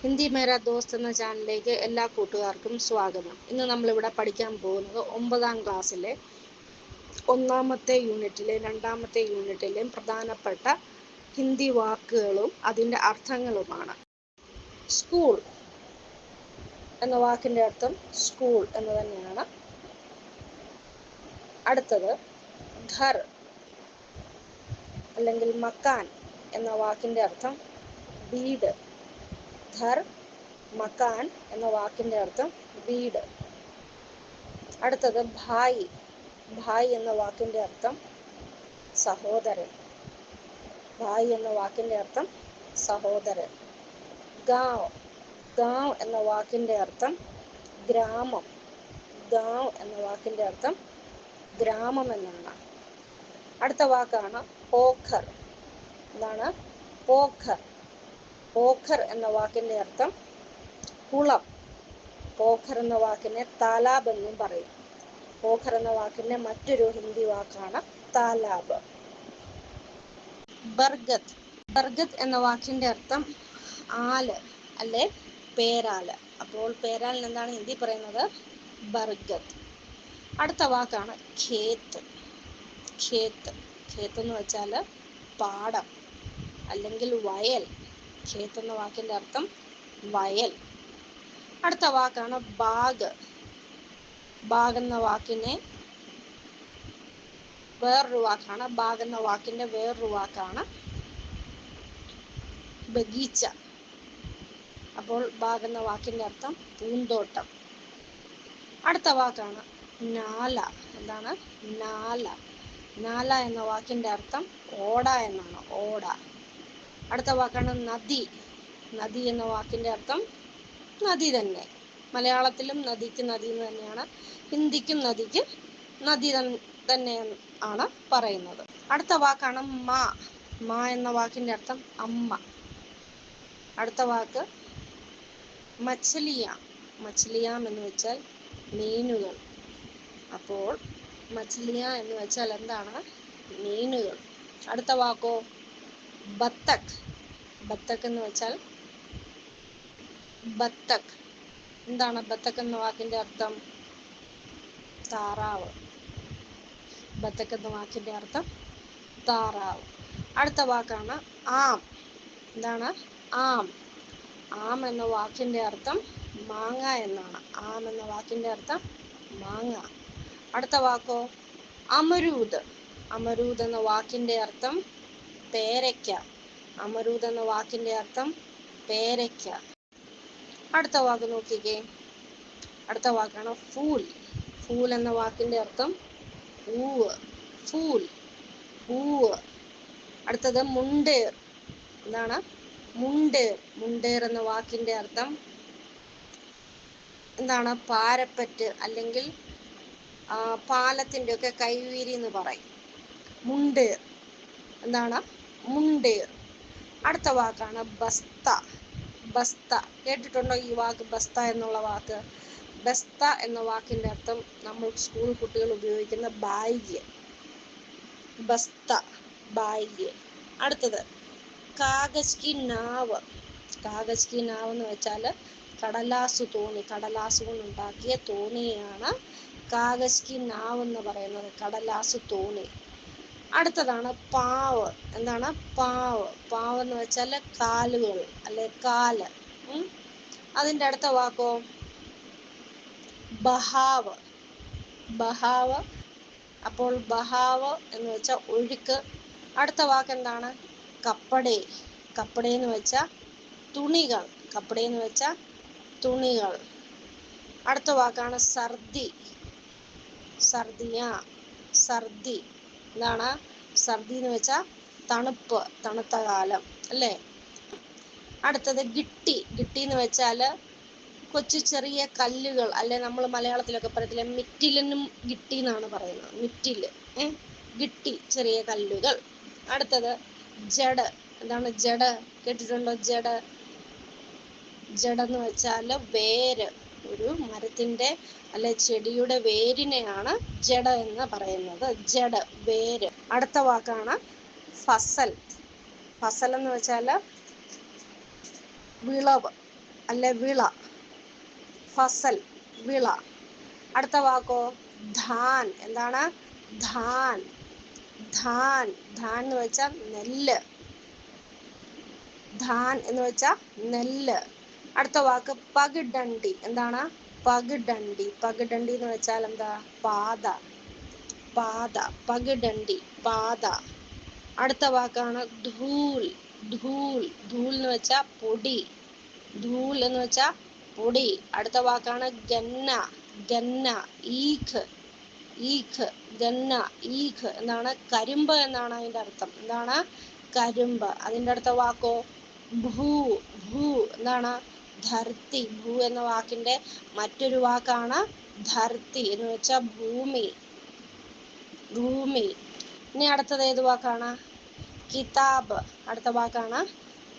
ഹിന്ദി മേരാ ദോസ്ത് എന്ന ചാനലിലേക്ക് എല്ലാ കൂട്ടുകാർക്കും സ്വാഗതം. ഇന്ന് നമ്മളിവിടെ പഠിക്കാൻ പോകുന്നത് 9ാം ക്ലാസ്സിലെ 1ാമത്തെ യൂണിറ്റിലെ 2ാമത്തെ യൂണിറ്റിലെയും പ്രധാനപ്പെട്ട ഹിന്ദി വാക്കുകളും അതിൻ്റെ അർത്ഥങ്ങളുമാണ്. സ്കൂൾ എന്ന വാക്കിൻ്റെ അർത്ഥം സ്കൂൾ എന്ന് തന്നെയാണ്. അടുത്തത് ഘർ അല്ലെങ്കിൽ മക്കാൻ എന്ന വാക്കിൻ്റെ അർത്ഥം വീട്. ഘർ മക്കാൻ എന്ന വാക്കിൻ്റെ അർത്ഥം വീട്. അടുത്തത് ഭായ്. ഭായ് എന്ന വാക്കിൻ്റെ അർത്ഥം സഹോദരൻ. ഭായ് എന്ന വാക്കിൻ്റെ അർത്ഥം സഹോദരൻ. ഗാവ്. ഗാവ് എന്ന വാക്കിൻ്റെ അർത്ഥം ഗ്രാമം. ഗാവ് എന്ന വാക്കിൻ്റെ അർത്ഥം ഗ്രാമം എന്നാണ്. അടുത്ത വാക്കാണ് പോഖർ. എന്താണ്? പോഖർ. പോഖർ എന്ന വാക്കിൻ്റെ അർത്ഥം കുളം. പോഖർ എന്ന വാക്കിനെ താലാബ് എന്നും പറയും. പോഖർ എന്ന വാക്കിൻ്റെ മറ്റൊരു ഹിന്ദി വാക്കാണ് താലാബ്. ബർഗത്. ബർഗത് എന്ന വാക്കിൻ്റെ അർത്ഥം ആല് അല്ലെ പേരാല്. അപ്പോൾ പേരാലിന് എന്താണ് ഹിന്ദി പറയുന്നത്? ബർഗത്. അടുത്ത വാക്കാണ് ഖേത്ത്. ഖേത്ത്. ഖേത്ത് എന്ന് വെച്ചാൽ പാടം അല്ലെങ്കിൽ വയൽ. ഖേത്ത് എന്ന വാക്കിൻ്റെ അർത്ഥം വയൽ. അടുത്ത വാക്കാണ് ബാഗ്. ബാഗ് എന്ന വാക്കിനെ വേറൊരു വാക്കാണ്. ബാഗ് എന്ന വാക്കിൻ്റെ വേറൊരു വാക്കാണ് ബഗീച്ച. അപ്പോൾ ബാഗ് എന്ന വാക്കിൻ്റെ അർത്ഥം പൂന്തോട്ടം. അടുത്ത വാക്കാണ് നാല. എന്താണ്? നാല. നാല എന്ന വാക്കിൻ്റെ അർത്ഥം ഓട എന്നാണ്. ഓട. അടുത്ത വാക്കാണ് നദി. നദി എന്ന വാക്കിൻ്റെ അർത്ഥം നദി തന്നെ. മലയാളത്തിലും നദിക്ക് നദി എന്ന് തന്നെയാണ്, ഹിന്ദിക്കും നദിക്ക് നദി തന്നെ ആണ് പറയുന്നത്. അടുത്ത വാക്കാണ് മാ. മാ എന്ന വാക്കിൻ്റെ അർത്ഥം അമ്മ. അടുത്ത വാക്ക് മച്ഛലിയാം. മച്ഛലിയാം എന്ന് വെച്ചാൽ മീനുകൾ. അപ്പോൾ മച്ഛലിയ എന്ന് വെച്ചാൽ എന്താണ്? മീനുകൾ. അടുത്ത വാക്കോ ബത്തക്. ബത്തക് എന്ന് വെച്ചാൽ ബത്തക്. എന്താണ് ബത്തക് എന്ന വാക്കിൻ്റെ അർത്ഥം? താറാവ്. ബത്തക് എന്ന വാക്കിൻ്റെ അർത്ഥം താറാവ്. അടുത്ത വാക്കാണ് ആം. എന്താണ്? ആം. ആം എന്ന വാക്കിൻ്റെ അർത്ഥം മാങ്ങ എന്നാണ്. ആം എന്ന വാക്കിൻ്റെ അർത്ഥം മാങ്ങ. അടുത്ത വാക്കോ അമരൂദ്. അമരൂദ് എന്ന വാക്കിൻ്റെ അർത്ഥം പേരയ്ക്ക. അമരൂദ് എന്ന വാക്കിൻ്റെ അർത്ഥം പേരയ്ക്ക. അടുത്ത വാക്ക് നോക്കിക്കേ. അടുത്ത വാക്കാണ് ഫൂൽ. ഫൂൽ എന്ന വാക്കിൻ്റെ അർത്ഥം പൂവ്. ഫൂൽ, പൂവ്. അടുത്തത് മുണ്ടേർ. എന്താണ്? മുണ്ടേർ. മുണ്ടേർ എന്ന വാക്കിൻ്റെ അർത്ഥം എന്താണ്? പാരപ്പറ്റ് അല്ലെങ്കിൽ പാലത്തിൻ്റെ ഒക്കെ കൈവീരി എന്ന് പറയും. മുണ്ടേർ. എന്താണ്? മുണ്ടേർ. അടുത്ത വാക്കാണ് ബസ്ത. ബസ്ത. കേട്ടിട്ടുണ്ടോ ഈ വാക്ക്? ബസ്ത എന്നുള്ള വാക്ക്. ബസ്ത എന്ന വാക്കിൻ്റെ അർത്ഥം നമ്മൾ സ്കൂൾ കുട്ടികൾ ഉപയോഗിക്കുന്ന ബാഗ്. ബസ്ത, ബാഗ്. അടുത്തത് കാഗജ് കി നാവ്. കാഗജ് കി നാവ് എന്ന് വെച്ചാൽ കടലാസു തോണി. കടലാസ് കൊണ്ടുണ്ടാക്കിയ തോണിയാണ് കാഗജ് കി നാവ് എന്ന് പറയുന്നത്. കടലാസു തോണി. അടുത്തതാണ് പാവ്. എന്താണ്? പാവ്. പാവ് എന്ന് വെച്ചാൽ കാലുകൾ അല്ലെ കാല്. അതിൻ്റെ അടുത്ത വാക്കോ ബഹാവ്. ബഹാവ്. അപ്പോൾ ബഹാവ് എന്ന് വെച്ചാൽ ഒഴുക്ക്. അടുത്ത വാക്ക് എന്താണ്? കപ്പടേ. കപ്പടേ എന്ന് വെച്ചാൽ തുണികൾ. കപ്പടേ എന്ന് വെച്ചാൽ തുണികൾ. അടുത്ത വാക്കാണ് സർദി. സർദിയ. സർദി. എന്താണ്? സർദി എന്ന് വെച്ചാൽ തണുപ്പ്, തണുത്ത കാലം അല്ലേ. അടുത്തത് ഗിട്ടി. ഗിട്ടി എന്ന് വെച്ചാൽ കൊച്ചു ചെറിയ കല്ലുകൾ അല്ലെ. നമ്മൾ മലയാളത്തിലൊക്കെ പറയത്തില്ല മിറ്റിലിനും ഗിട്ടി എന്നാണ് പറയുന്നത്. മിറ്റില്, ഗിട്ടി, ചെറിയ കല്ലുകൾ. അടുത്തത് ജഡ്. എന്താണ് ജഡ്? കേട്ടിട്ടുണ്ടോ? ജഡ്. ജഡെന്ന് വെച്ചാൽ വേര്. ഒരു മരത്തിൻ്റെ അല്ലെ ചെടിയുടെ വേരിനെയാണ് ജഡ എന്ന് പറയുന്നത്. ജഡ്, വേര്. അടുത്ത വാക്കാണ് ഫസൽ. ഫസൽ എന്ന് വെച്ചാൽ വിളവ്. അല്ലെ വിള. ഫസൽ വിള. അടുത്ത വാക്കോ ധാൻ. എന്താണ് ധാൻ? ധാൻ ധാൻ എന്ന് വെച്ചാൽ നെല്ല്. ധാൻ എന്ന് വെച്ചാൽ നെല്ല്. അടുത്ത വാക്ക് പകിടണ്ടി. എന്താണ് പകിടണ്ടി? പകിടണ്ടി എന്ന് വെച്ചാൽ എന്താ? പാത. പാത. പകിടണ്ടി പാത. അടുത്ത വാക്കാണ് ധൂൽ. ധൂൽ. ധൂൽ എന്ന് വെച്ചാൽ പൊടി. ധൂൽ എന്ന് വെച്ചാൽ പൊടി. അടുത്ത വാക്കാണ് ഗന്ന. ഗന്ന. ഈഖ്. ഈഖ്. ഗന്ന. ഈഖ് എന്നാണ് കരിമ്പ് എന്നാണ് അതിന്റെ അർത്ഥം. എന്താണ്? കരിമ്പ്. അതിന്റെ അടുത്ത വാക്കോ ഭൂ. ഭൂ എന്താണ്? ധർത്തി. ഭൂ എന്ന വാക്കിന്റെ മറ്റൊരു വാക്കാണ് ധർത്തി എന്ന് വെച്ചാൽ ഭൂമി. ഭൂമി. ഇനി അടുത്തത് ഏത് വാക്കാണ്? കിതാബ്. അടുത്ത വാക്കാണ്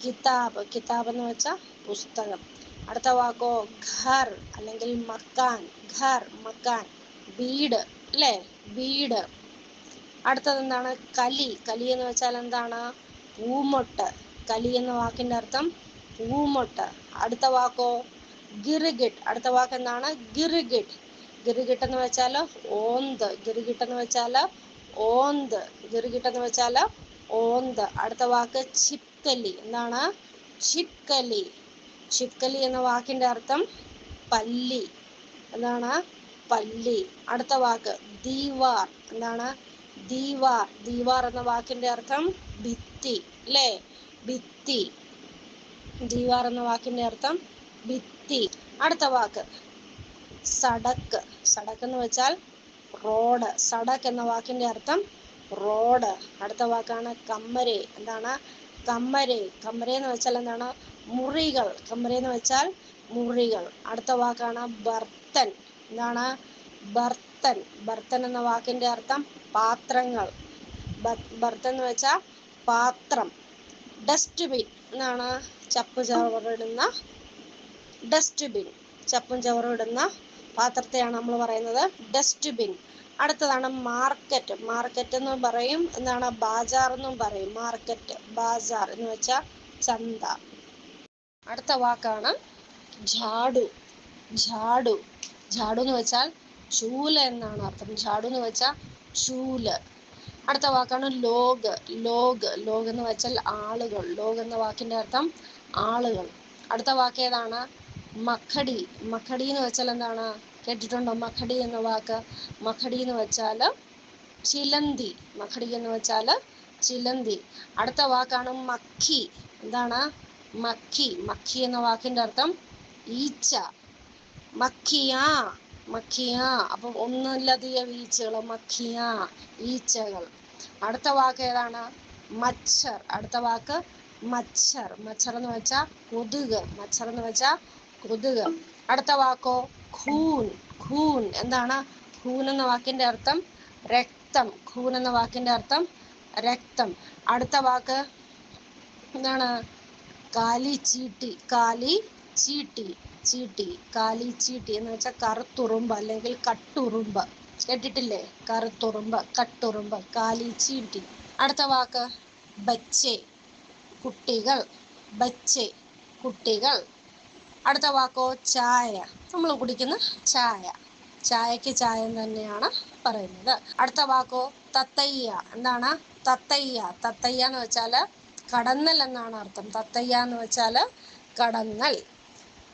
കിതാബ്. കിതാബ് എന്ന് വെച്ചാൽ പുസ്തകം. അടുത്ത വാക്കോ ഘർ അല്ലെങ്കിൽ മക്കാൻ. ഘർ മക്കാൻ വീട് അല്ലേ? വീട്. അടുത്തത് എന്താണ്? കലി. കലി എന്ന് വെച്ചാൽ എന്താണ്? പൂമൊട്ട്. കലി എന്ന വാക്കിന്റെ അർത്ഥം പൂമൊട്ട്. അടുത്ത വാക്കോ ഗിർഗിട്ട്. അടുത്ത വാക്ക് എന്താണ്? ഗിർഗിട്ട്. ഗിർഗിട്ട് എന്ന് വെച്ചാൽ ഓന്ത്. ഗിർഗിട്ട് എന്ന് വെച്ചാൽ ഓന്ത്. ഗിർഗിട്ട് എന്ന് വെച്ചാൽ ഓന്ത്. അടുത്ത വാക്ക് ചിപ്കലി. എന്താണ്? ചിപ്കലി. ചിപ്കലി എന്ന വാക്കിന്റെ അർത്ഥം പല്ലി. എന്താണ്? പല്ലി. അടുത്ത വാക്ക് ദീവാർ. എന്താണ്? ദീവാർ. ദീവാർ എന്ന വാക്കിന്റെ അർത്ഥം ഭിത്തി അല്ലേ? ഭിത്തി. ദീവാർ എന്ന വാക്കിന്റെ അർത്ഥം ഭിത്തി. അടുത്ത വാക്ക് സടക്ക്. സടക്ക് എന്ന് വെച്ചാൽ റോഡ്. സടക്ക് എന്ന വാക്കിന്റെ അർത്ഥം റോഡ്. അടുത്ത വാക്കാണ് കമ്മരെ. എന്താണ്? കമ്മരെ. കമ്മരെ എന്ന് വെച്ചാൽ എന്താണ്? മുറികൾ. കമ്മരെ എന്ന് വെച്ചാൽ മുറികൾ. അടുത്ത വാക്കാണ് ബർത്തൻ. എന്താണ്? ബർത്തൻ. ബർത്തൻ എന്ന വാക്കിന്റെ അർത്ഥം പാത്രങ്ങൾ. ബർത്തൻ എന്ന് വെച്ചാൽ പാത്രം. ഡസ്റ്റ്ബിൻ എന്നാണ്? ചപ്പ് ചവറിടുന്ന ഡസ്റ്റ്ബിൻ. ചപ്പും ചവറും ഇടുന്ന പാത്രത്തെയാണ് നമ്മൾ പറയുന്നത് ഡസ്റ്റ്ബിൻ. അടുത്തതാണ് മാർക്കറ്റ്. മാർക്കറ്റ് എന്ന് പറയും. എന്താണ്? ബാജാർ എന്നും പറയും. മാർക്കറ്റ്. ബാജാർ എന്ന് വെച്ചാൽ ചന്ത. അടുത്ത വാക്കാണ് ഝാഡു. ഝാഡു. ഝാഡു എന്ന് വെച്ചാൽ ചൂല് എന്നാണ് അർത്ഥം. ഝാഡു എന്ന് വെച്ചാൽ ചൂല്. അടുത്ത വാക്കാണ് ലോഗ്. ലോഗ്. ലോഗ് എന്ന് വെച്ചാൽ ആളുകൾ. ലോഗ് എന്ന വാക്കിന്റെ അർത്ഥം ആളുകൾ. അടുത്ത വാക്ക് ഏതാണ്? മഖടി. മഖടി എന്ന് വെച്ചാൽ എന്താണ്? കേട്ടിട്ടുണ്ടോ മഖടി എന്ന വാക്ക്? മഖടി എന്ന് വെച്ചാൽ ചിലന്തി. മഖടി എന്ന് വെച്ചാൽ ചിലന്തി. അടുത്ത വാക്കാണ് മഖി. എന്താണ്? മഖി. മഖി എന്ന വാക്കിന്റെ അർത്ഥം ഈച്ച. മഖിയ. മഖിയ. അപ്പൊ ഒന്നിലധികം ഈച്ചകൾ. മഖിയ ഈച്ചകൾ. അടുത്ത വാക്ക് ഏതാണ്? മച്ഛർ. അടുത്ത വാക്ക് മച്ഛർ. മച്ഛർ എന്ന് വെച്ചാൽ കൊതുക്. മച്ഛർ എന്ന് വെച്ചാൽ കൊതുക്. അടുത്ത വാക്കോ ഖൂൻ. ഖൂൻ. എന്താണ്? ഖൂൻ എന്ന വാക്കിന്റെ അർത്ഥം രക്തം. ഖൂൻ എന്ന വാക്കിന്റെ അർത്ഥം രക്തം. അടുത്ത വാക്ക് എന്താണ്? കാലി ചീട്ടി. കാലി ചീട്ടി. ചീട്ടി. കാലി ചീട്ടി എന്ന് വെച്ചാൽ കറുത്തുറുമ്പ് അല്ലെങ്കിൽ കട്ടുറുമ്പ്. കേട്ടിട്ടില്ലേ? കറുത്തുറുമ്പ്, കട്ടുറുമ്പ്. കാലി ചീട്ടി. അടുത്ത വാക്ക് ബച്ചെ. കുട്ടികൾ. ബച്ചെ കുട്ടികൾ. അടുത്ത വാക്കോ ചായ. നമ്മൾ കുടിക്കുന്ന ചായ. ചായക്ക് ചായ തന്നെയാണ് പറയുന്നത്. അടുത്ത വാക്കോ തത്തയ്യ. എന്താണ്? തത്തയ്യ. തത്തയ്യ എന്ന് വെച്ചാൽ കടന്നൽ എന്നാണ് അർത്ഥം. തത്തയ്യ എന്ന് വെച്ചാൽ കടന്നൽ.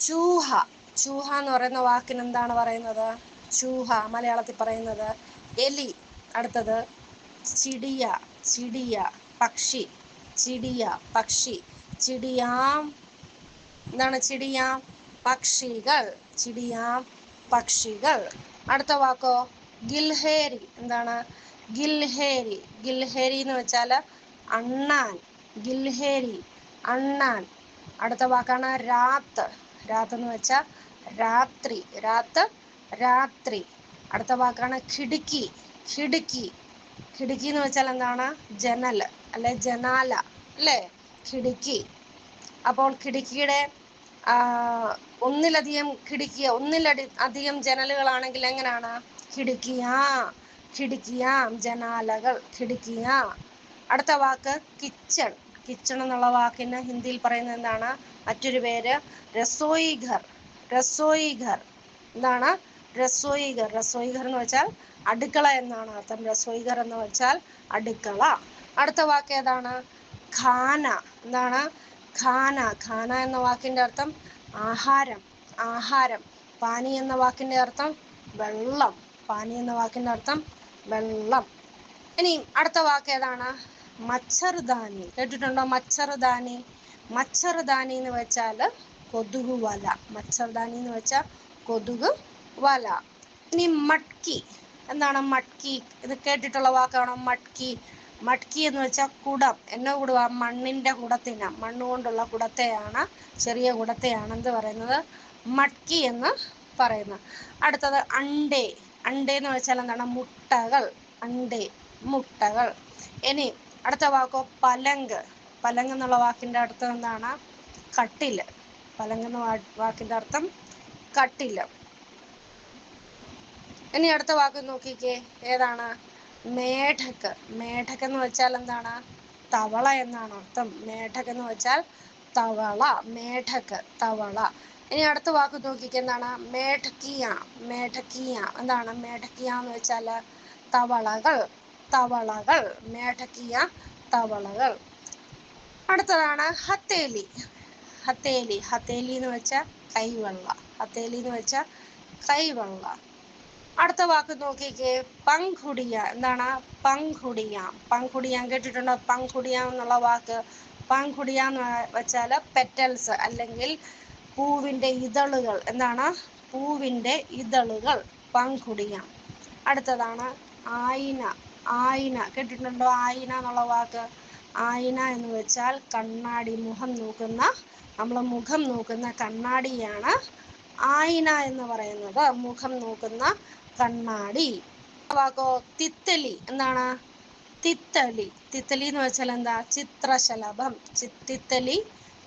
ചൂഹ. ചൂഹ എന്ന് പറയുന്ന വാക്കിന് എന്താണ് പറയുന്നത്? ചൂഹ മലയാളത്തിൽ പറയുന്നത് എലി. അടുത്തത് ചിടിയ. ചിടിയ പക്ഷി. ചിടിയ പക്ഷി. ചിടിയാം. എന്താണ്? ചിടിയാം പക്ഷികൾ. ചിടിയാം പക്ഷികൾ. അടുത്ത വാക്കോ ഗിൽഹേരി. എന്താണ്? ഗിൽഹേരി. ഗിൽഹേരി എന്ന് വെച്ചാൽ അണ്ണാൻ. ഗിൽഹേരി അണ്ണാൻ. അടുത്ത വാക്കാണ് രാത്ത്. രാത്ത് എന്ന് വെച്ചാൽ രാത്രി. രാത്ത് രാത്രി. അടുത്ത വാക്കാണ് ഖിടുക്കി. ഖിടുക്കി. ഖിടുക്കി എന്ന് വെച്ചാൽ എന്താണ്? ജനൽ അല്ലെ ജനാല അല്ലേ? ഖിടുക്കി. അപ്പോൾ ഖിടുക്കിയുടെ ഒന്നിലധികം ഖിടുക്കിയ ഒന്നിലധികം ജനലുകളാണെങ്കിൽ എങ്ങനെയാണ്? ഖിടുക്കിയാ. ഖിടുക്കിയാം ജനാലകൾ. ഖിടുക്കിയാ. അടുത്ത വാക്ക് കിച്ചൺ. കിച്ചൺ എന്നുള്ള വാക്കിന് ഹിന്ദിയിൽ പറയുന്നത് എന്താണ്? മറ്റൊരു പേര് രസോയി ഘർ. രസോയി ഘർ എന്താണ്? രസോയി ഘർ. രസോയി ഘർ എന്ന് വെച്ചാൽ അടുക്കള എന്നാണ് അർത്ഥം. രസോയി ഘർ എന്ന് വെച്ചാൽ അടുക്കള. അടുത്ത വാക്ക് ഏതാണ്? ഖാന. എന്താണ്? ഖാന. ഖാന എന്ന വാക്കിന്റെ അർത്ഥം ആഹാരം. ആഹാരം. പാനി എന്ന വാക്കിന്റെ അർത്ഥം വെള്ളം. പാനി എന്ന വാക്കിന്റെ അർത്ഥം വെള്ളം. ഇനി അടുത്ത വാക്ക് ഏതാണ്? മച്ചർദാനി. കേട്ടിട്ടുണ്ടോ? മച്ചർദാനി. മച്ചർദാനി എന്ന് വെച്ചാൽ കൊതുക് വല. മച്ചർദാനി എന്ന് വെച്ചാൽ കൊതുക് വല. ഇനി മട്കി. എന്താണ് മട്കി? ഇത് കേട്ടിട്ടുള്ള വാക്കാണോ? മട്കി. മട്കി എന്ന് വെച്ചാൽ കുടം. എന്ന കുട? മണ്ണിന്റെ കുടത്തിന. മണ്ണ് കൊണ്ടുള്ള കുടത്തെയാണ്, ചെറിയ കുടത്തെയാണ് എന്ത് പറയുന്നത്? മട്കി എന്ന് പറയുന്നത്. അടുത്തത് അണ്ടേ. അണ്ടേ എന്ന് വെച്ചാൽ എന്താണ്? മുട്ടകൾ. അണ്ടേ, മുട്ടകൾ. ഇനി അടുത്ത വാക്കോ പലങ്ക്. പലങ്ക് എന്നുള്ള വാക്കിന്റെ അർത്ഥം എന്താണ്? കട്ടില്. പലങ്ക് എന്ന വാക്കിന്റെ അർത്ഥം കട്ടില്. ഇനി അടുത്ത വാക്ക് നോക്കിക്കേ, ഏതാണ്? മേഢക്. മേഢക് എന്ന് വെച്ചാൽ എന്താണ്? തവള എന്നാണ് അർത്ഥം. മേഢക് എന്ന് വെച്ചാൽ തവള. മേഢക്, തവള. ഇനി അടുത്ത വാക്ക് നോക്കിക്കേ, എന്താണ്? മേഢക്കിയ. മേഢക്കിയ എന്താണ്? മേഢക്കിയ എന്ന് വെച്ചാൽ തവളകൾ. തവളകൾ. മേഢക്കിയ, തവളകൾ. അടുത്തതാണ് ഹത്തേലി. ഹത്തേലി. ഹത്തേലി എന്ന് വെച്ചാൽ കൈവെള്ള. ഹത്തേലി എന്ന് വെച്ചാൽ കൈവെള്ള. അടുത്ത വാക്ക് നോക്കിക്കേ, പങ്കുടിയ. എന്താണ്? പങ്കുടിയ. പങ്കുടിയ കേട്ടിട്ടുണ്ടോ? പങ്കുടിയ എന്നുള്ള വാക്ക്. പങ്കുടിയ എന്ന് വെച്ചാൽ പെറ്റൽസ് അല്ലെങ്കിൽ പൂവിന്റെ ഇതളുകൾ. എന്താണ്? പൂവിന്റെ ഇതളുകൾ. പങ്കുടിയ. അടുത്തതാണ് ആയിന. ആയിന കേട്ടിട്ടുണ്ടോ? ആയിന എന്നുള്ള വാക്ക്. ആയിന എന്ന് വെച്ചാൽ കണ്ണാടി. മുഖം നോക്കുന്ന, നമ്മളെ മുഖം നോക്കുന്ന കണ്ണാടിയാണ് ആയിന എന്ന് പറയുന്നത്. മുഖം നോക്കുന്ന കണ്ണാടി. വാക്കോ തിത്തലി. എന്താണ്? തിത്തലി. തിത്തലി എന്ന് വെച്ചാൽ എന്താ? ചിത്രശലഭം. തിത്തലി,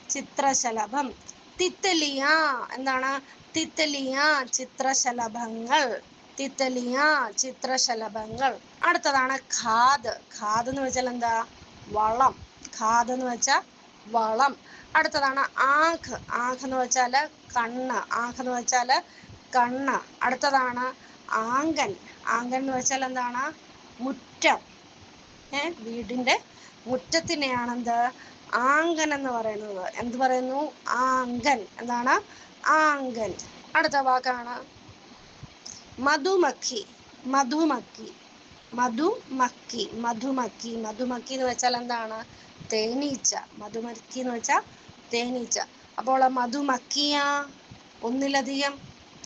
ചിത്രശലഭം. തിത്തലിയ എന്താണ്? തിത്തലിയ ചിത്രശലഭങ്ങൾ. തിത്തലിയ ചിത്രശലഭങ്ങൾ. അടുത്തതാണ് ഖാദ്. ഖാദ് എന്ന് വെച്ചാൽ എന്താ? വളം. ഖാദ് എന്ന് വെച്ചാൽ വളം. അടുത്തതാണ് ആഖ്. ആഖ് എന്ന് വെച്ചാൽ കണ്ണ്. ആഖ് എന്ന് വെച്ചാൽ കണ്ണ്. അടുത്തതാണ് ആങ്കൻ. ആങ്കൻ എന്ന് വെച്ചാൽ എന്താണ്? മുറ്റം. വീടിന്റെ മുറ്റത്തിനെയാണ് എന്ത്? ആങ്കൻ എന്ന് പറയുന്നത്. എന്ത് പറയുന്നു? ആങ്കൻ. എന്താണ്? ആങ്കൻ. അടുത്ത വാക്കാണ് മധുമക്കി. മധുമക്കി. മധുമക്കി. മധുമക്കി. മധുമക്കി എന്ന് വെച്ചാൽ എന്താണ്? തേനീച്ച. മധുമക്കി എന്ന് വെച്ചാൽ തേനീച്ച. അപ്പോൾ മധുമക്കിയ ഒന്നിലധികം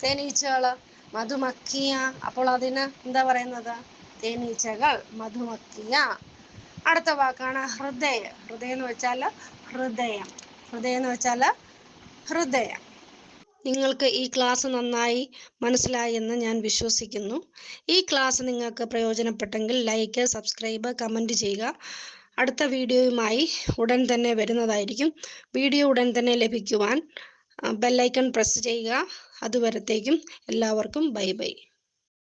തേനീച്ചകൾ. മധുമക്കിയ അപ്പോൾ അതിന് എന്താ പറയുന്നത്? തേനീച്ചകൾ. മധുമക്കിയ. അടുത്ത വാക്കാണ് ഹൃദയ. ഹൃദയം എന്ന് വെച്ചാൽ ഹൃദയം. ഹൃദയം എന്ന് വെച്ചാൽ ഹൃദയം. നിങ്ങൾക്ക് ഈ ക്ലാസ് നന്നായി മനസ്സിലായി എന്ന് ഞാൻ വിശ്വസിക്കുന്നു. ഈ ക്ലാസ് നിങ്ങൾക്ക് പ്രയോജനപ്പെട്ടെങ്കിൽ ലൈക്ക്, സബ്സ്ക്രൈബ്, കമൻറ്റ് ചെയ്യുക. അടുത്ത വീഡിയോയുമായി ഉടൻ തന്നെ വരുന്നതായിരിക്കും. വീഡിയോ ഉടൻ തന്നെ ലഭിക്കുവാൻ ബെല്ലൈക്കൺ പ്രസ് ചെയ്യുക. അതുവരത്തേക്കും എല്ലാവർക്കും ബൈ ബൈ.